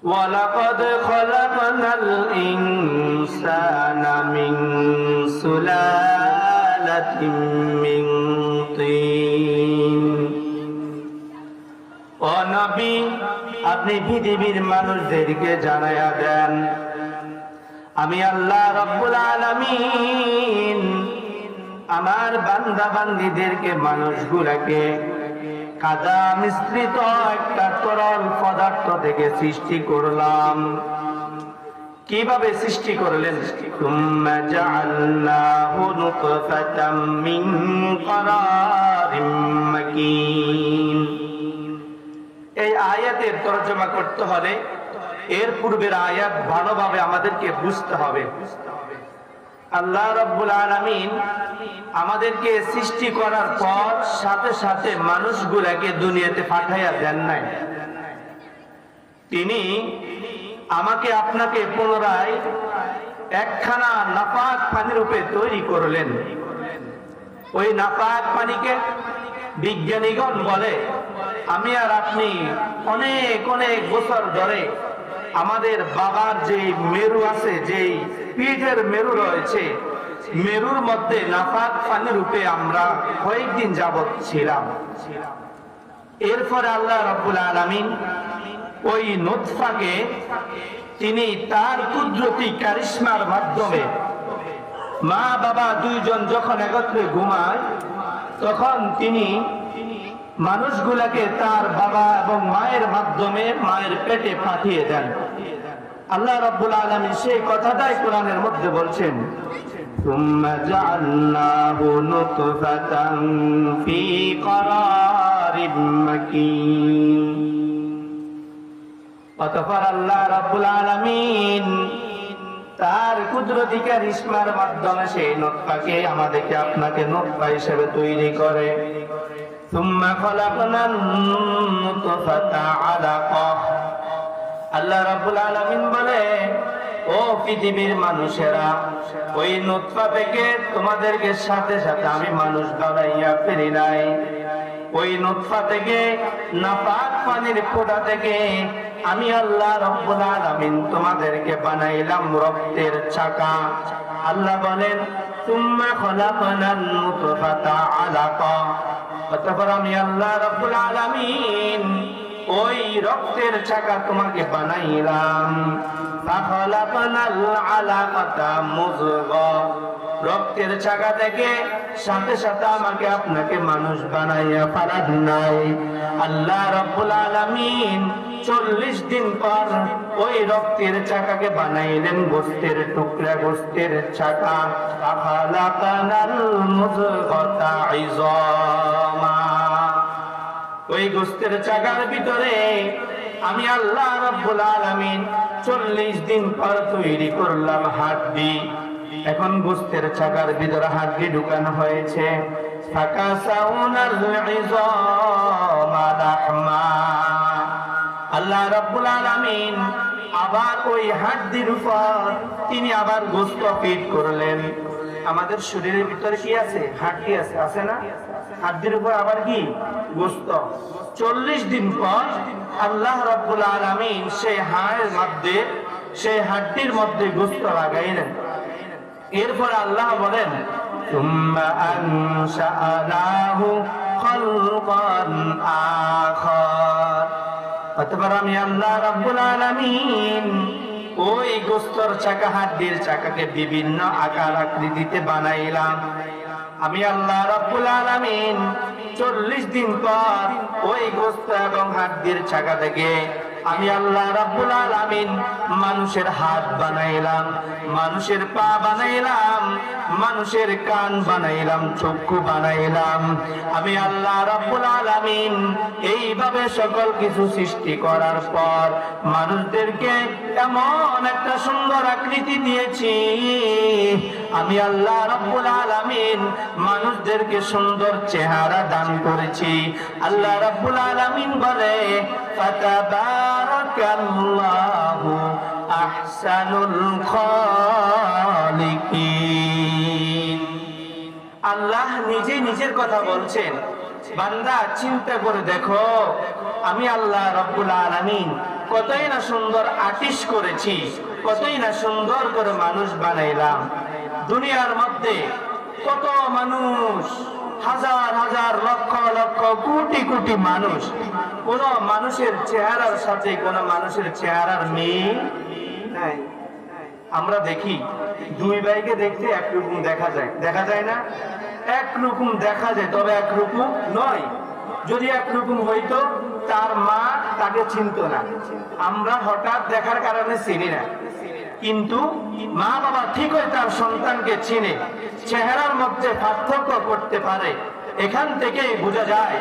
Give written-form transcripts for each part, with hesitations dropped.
ওয়ালাকাদ খলাকনাল ইনসানা মিন সুলালাতিন মিন তিন। ও নবী, আপনি পৃথিবীর মানুষদেরকে জানায়া দেন, আমি আল্লাহ রাব্বুল আলামিন আমার বান্দা বান্দীদেরকে, মানুষগুলাকে কাদা মিশ্রিত একটা তরল পদার্থ থেকে সৃষ্টি করলাম। কিভাবে সৃষ্টি করলেন? সুম্মা জাআলনাহু নুতফাতাম মিন ক্বারারিম মাকিন। এই আয়াতের তরজমা করতে হলে এর পূর্বের আয়াত ভালোভাবে আমাদেরকে বুঝতে হবে। আল্লাহ রাব্বুল আলামিন আমাদেরকে সৃষ্টি করার পর সাথে সাথে মানুষগুলাকে দুনিয়াতে পাঠাইয়া দেন নাই। তিনি আমাকে আপনাকে পুনরায় একখানা নাপাক পানি রূপে তৈরি করলেন। ওই নাপাক পানিকে বিজ্ঞানীগণ বলে, আমি আর আপনি অনেক অনেক বছর ধরে আমাদের বাবার যে মেরু আছে, যেই পিঠের মেরু রয়েছে, মেরুর মধ্যে নাপাক পানি রূপে আমরা কয়েকদিন যাবৎ ছিলাম। এরপরে আল্লাহ রাব্বুল আলামিন ওই নুতফাকে তিনি তার কুদরতি কারিশমার মাধ্যমে, মা বাবা দুইজন যখন একত্রে ঘুমায়, তখন তিনি মানুষগুলাকে তার বাবা এবং মায়ের মাধ্যমে মায়ের পেটে পাঠিয়ে দেন। আল্লাহ রাব্বুল আলামিন সেই কথাটাই কোরআনের মধ্যে বলছেন, সুম্মা জাআলনাহু নুতফাতান ফি ক্বারারিম মাকিন। অতঃপর আল্লাহ রাব্বুল আলামিন তার কুদরতি কারিশমার মাধ্যমে সেই নুতফাকে আমাদেরকে আপনাকে নুতফা হিসেবে তৈরি করে। সুম্মা খলাকনান নুতফাতা আলাকা। আল্লাহ রাব্বুল আলামিন বলে, ও পৃথিবীর মানুষেরা, ওই নুতফা থেকে তোমাদেরকে সাথে সাথে আমি মানুষ বানাইয়া ফেলি নাই। ওই নুতফা থেকে, নাপাক পানির ফোঁটা থেকে আমি আল্লাহ রাব্বুল আলামিন তোমাদেরকে বানাইলাম রক্তের চাকা। আল্লাহ বলেন, সুম্মা খলাকনান নুতফাতা আলাকা। অতঃপর আমি আল্লাহ রাব্বুল আলামিন ওই রক্তের চাকা তোমাকে বানাইলাম। ফাখলাকনাল আলাকাতা মুযগা। রক্তের চাকা থেকে সাথে সাথে আমাকে আপনাকে মানুষ বানাইয়া ফেলান নাই। আল্লাহ রাব্বুল আলামিন 40 দিন পর ওই রক্তের চাকাকে বানাইলেন গোশতের টুকরা, গোশতের চাকা। ফাখলাকনাল মুযগাতা ইযামা। ওই গোশতের চাকার ভিতরে আমি আল্লাহ রাব্বুল আলামিন 40 দিন পর তৈরি করলাম হাড্ডি। এখন গোশতের চাকার ভিতরে হাড্ডি ঢুকানো হয়েছে। ফাকাসাউনাল ইযামা লাহমা। আল্লাহ রাব্বুল আলামিন আবার ওই হাড্ডির উপর তিনি আবার গোশত ফিট করলেন। আমাদের শরীরের ভিতরে কি আছে? হাড্ডি আছে, আছে না? হাড্ডির উপর আবার কি? গোশত। 40 দিন পর আল্লাহ রাব্বুল আলামিন সেই হাড়ের মধ্যে, সেই হাড্ডির মধ্যে গোশত লাগাইলেন। এরপর আল্লাহ বলেন, সুম্মা আনশাআনাহু খালকান আখার। অতঃপর আমি আল্লাহ রাব্বুল আলামিন ওই গোশতের চাকা, হাড্ডির চাকাকে বিভিন্ন আকার আকৃতিতে বানাইলাম। আমি আল্লাহ রাব্বুল আলামিন 40 দিন পর ওই গোশত এবং হাড্ডির চাকা থেকে আমি আল্লাহ রাব্বুল আলামিন মানুষের হাত বানাইলাম, মানুষের পা বানাইলাম, মানুষের কান বানাইলাম, চক্ষু বানাইলাম। আমি আল্লাহ রাব্বুল আলামিন এইভাবে সকল কিছু সৃষ্টি করার পর মানুষদেরকে এমন একটা সুন্দর আকৃতি দিয়েছি। আমি আল্লাহ রাব্বুল আলামিন মানুষদেরকে সুন্দর চেহারা দান করেছি। আল্লাহ রাব্বুল আলামিন বলে, ফাতাবারাকাল্লাহু আহসানুল খালিকিন। আল্লাহ নিজে নিজের কথা বলছেন, বান্দা চিন্তা করে দেখো, আমি আল্লাহ রাব্বুল আলামিন কতই না সুন্দর আর্টিস্ট করেছি, কতই না সুন্দর করে মানুষ বানাইলাম। দুনিয়ার মধ্যে কত মানুষ, হাজার হাজার লক্ষ লক্ষ কোটি কোটি মানুষ, কোন মানুষের চেহারার সাথে কোন মানুষের চেহারার মিল নাই। আমরা দেখি দুই ভাইকে দেখতে একরকম দেখা যায়, দেখা যায় না? একরকম দেখা যায়, তবে একরকম নয়। যদি একরকম হইতো তার মা তাকে চিনত না, আমরা হঠাৎ দেখার কারণে চিনি না। কিন্তু মা বাবা ঠিকই তার সন্তানকে চিনে, চেহারার মধ্যে পার্থক্য করতে পারে। এখান থেকে বোঝা যায়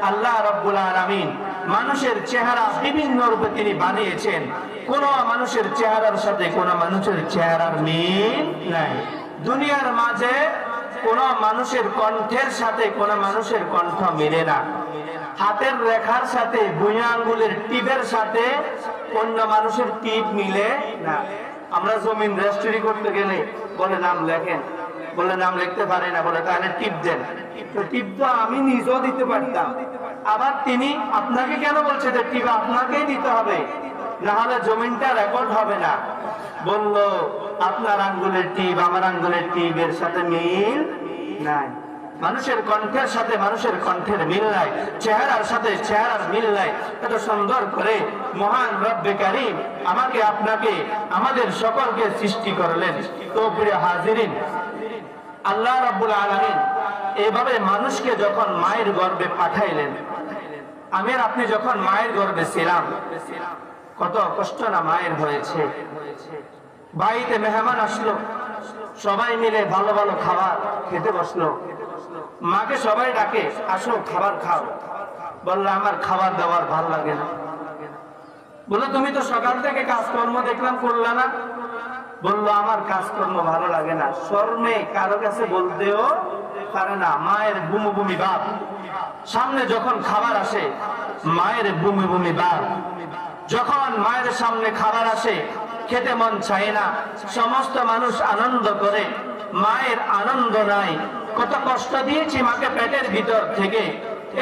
আল্লাহ রাব্বুল আলামিন মানুষের চেহারা বিভিন্ন রূপে তিনি বানিয়েছেন। কোন মানুষের চেহারার সাথে কোন মানুষের চেহারার মিল নাই। দুনিয়ার মাঝে কোন মানুষের কণ্ঠের সাথে কোন মানুষের কণ্ঠ মিলে না। হাতের রেখার সাথে ভুঁইয়া আঙ্গুলের টিপের সাথে অন্য মানুষের টিপ মিলে না। আমরা জমিন রেজিস্ট্রি করতে গেলে বলে নাম লেখেন, বলে নাম লিখতে পারে না, বলে তাহলে টিপ দেন। তো টিপ তো আমি নিজেও দিতে পারতাম, আবার তিনি আপনাকে কেন বলছে যে টিপ আপনাকেই দিতে হবে, না হলে জমিনটা রেকর্ড হবে না। বললো আপনার আঙ্গুলের টিপ আমার আঙ্গুলের টিপের সাথে মিল নাই। মানুষের কণ্ঠের সাথে মানুষের কণ্ঠের মিল নাই, চেহারার সাথে চেহারার মিল নাই। এত সুন্দর করে মহান রব্বে কারীম আমাকে আপনাকে আমাদের সকলকে সৃষ্টি করলেন। তো প্রিয় হাজিরিন, আল্লাহ রাব্বুল আলামিন এভাবে মানুষকে যখন মায়ের গর্ভে পাঠাইলেন, আমি আর আপনি যখন মায়ের গর্ভে ছিলাম কত কষ্ট না মায়ের হয়েছে। বাড়িতে মেহমান আসলো, সবাই মিলে ভালো ভালো খাবার খেতে বসলো। মাকে সবাই ডাকে, আসো খাবার খাও। বললো আমার খাবার দাবার ভাল লাগে না। বললো তুমি তো সকাল থেকে কাজকর্ম দেখলাম করলা না। বললো আমার কাজকর্ম ভালো লাগে না। শরমে কারো কাছে বলতেও পারে না, মায়ের বুমি বুমি ভাব। সামনে যখন খাবার আসে মায়ের বুমি বুমি ভাব। যখন মায়ের সামনে খাবার আসে খেতে মন চায় না। সমস্ত মানুষ আনন্দ করে, মায়ের আনন্দ নাই। কত কষ্ট দিয়েছি মাকে পেটের ভিতর থেকে।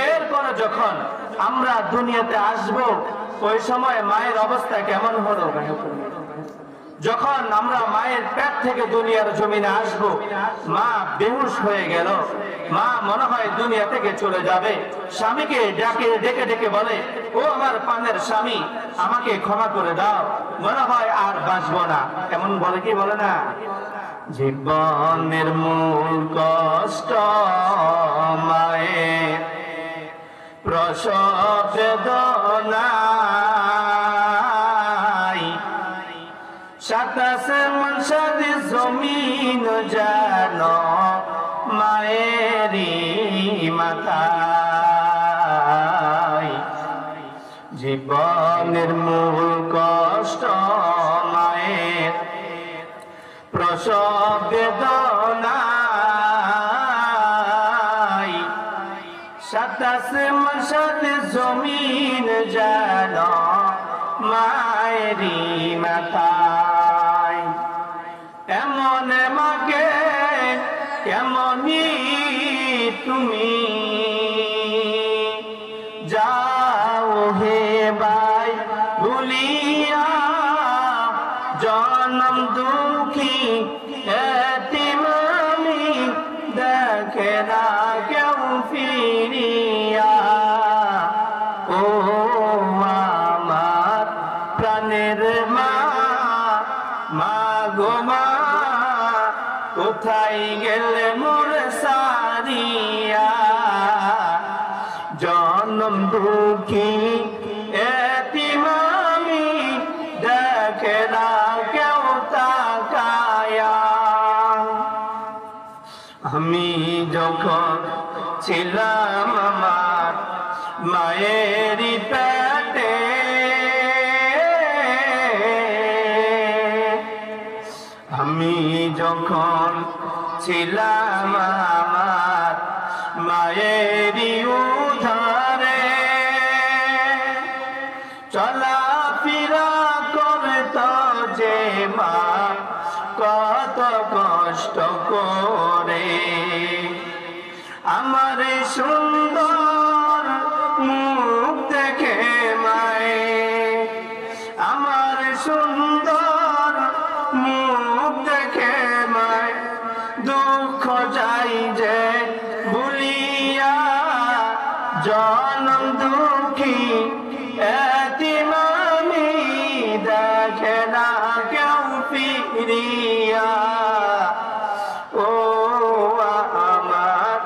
এরপরে যখন আমরা দুনিয়াতে আসব ওই সময় মায়ের অবস্থা কেমন হলো? যখন আমরা মায়ের পেট থেকে দুনিয়ার জমিনে আসব, মা বেহুশ হয়ে গেল, মা মনে হয় দুনিয়া থেকে চলে যাবে। স্বামীকে ডেকে ডেকে ডেকে বলে, ও আমার প্রাণের স্বামী, আমাকে ক্ষমা করে দাও, মনে হয় আর বাঁচবো না। এমন বলে কি বলে না? জীবনের মূল কষ্ট মায়ের প্রসব বেদনা, সাতাশে মনসাদি জমিন যেন মায়েরই মাথায়। জীবনের মূল কষ্ট মায়ের প্রসব বেদনা, সাতাশে মনসাদি জমিন যেন মায়েরই মাথায়। এমন মাকে কেমনি তুমি যাও হে ভাই ভুলিয়া, জনম দুঃখী এতিম আমি দেখে না কেউ ফিরিয়া। ও আমার প্রাণের মা, মা গো মা, কোথায় গেলে মোর সারিয়া। জনম দুঃখী এতিম আমি দেখে না কেউ তাকায়া। আমি যখন ছিলাম আমার মায়েরই পেটে, আমি যখন ছিলাম আমার মায়েরই উধারে, চলাফেরা করত যে মা কত কষ্ট করে। আমার সুন্দর মুখ দেখে মায়ে সুন্দর মুখ দেখে মায় দুঃখ যাই যে ভুলিয়া জনম দুঃখী এতিম আমি দেখে না কেউ ফিরিয়া ও আমার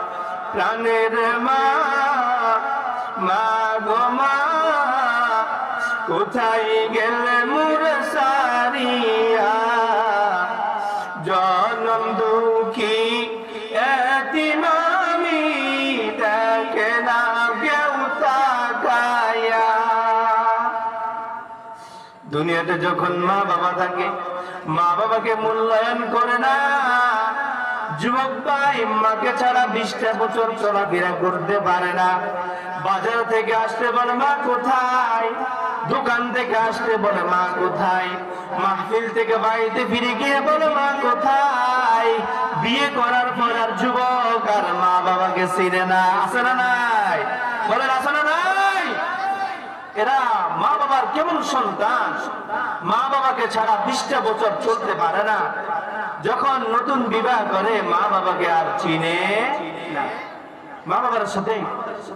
প্রাণের মা মা গো মা কোথায় গেলে মোর সারিয়া জনম দুঃখী এতিম আমি দেখে না কেউ তাকায়া। দুনিয়াতে যখন মা বাবা থাকে মা বাবাকে মূল্যায়ন করে না। যুবক ভাই মাকে ছাড়া 20টা বছর চলাফেরা করতে পারে না। বাজার থেকে আসতে বলে মা কোথায়, দোকান থেকে আসতে বলে মা কোথায়, মাহফিল থেকে বাড়িতে ফিরে গিয়ে বলে মা কোথায়। বিয়ে করার পর আর যুবক আর মা বাবাকে চিনে না। আছে না নাই? বলেন আছে না নাই? এরা মা বাবার কেমন সন্তান, মা বাবাকে ছাড়া 20টা বছর চলতে পারে না। যখন নতুন বিবাহ করে মা বাবাকে আর চিনে না। মা বাবার সাথে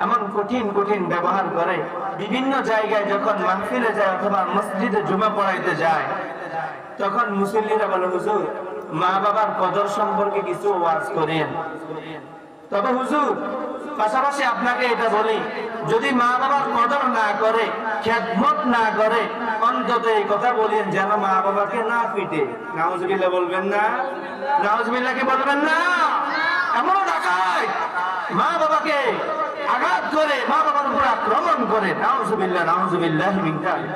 এমন কঠিন কঠিন ব্যবহার করে। বিভিন্ন জায়গায় যখন মাহফিলে যায় অথবা মসজিদে জুমা পড়াইতে যায় তখন মুসল্লিরা বলে হুজুর মা বাবার কদর সম্পর্কে কিছু ওয়াজ করেন। তবে হুজুর পাশাপাশি আপনাকে এটা বলি, যদি মা বাবার কদর না করে, খেদমত না করে, অন্তত এই কথা বলেন যেন মা বাবাকে না পিটে। নাউজুবিল্লাহ বলবেন না? নাউজুবিল্লাহ কি বলবেন না? এমন ডাকায় মা বাবাকে আঘাত করে, মা বাবার উপর আক্রমণ করে। নাউজুবিল্লাহ, নাউজুবিল্লাহ মিন যালিক।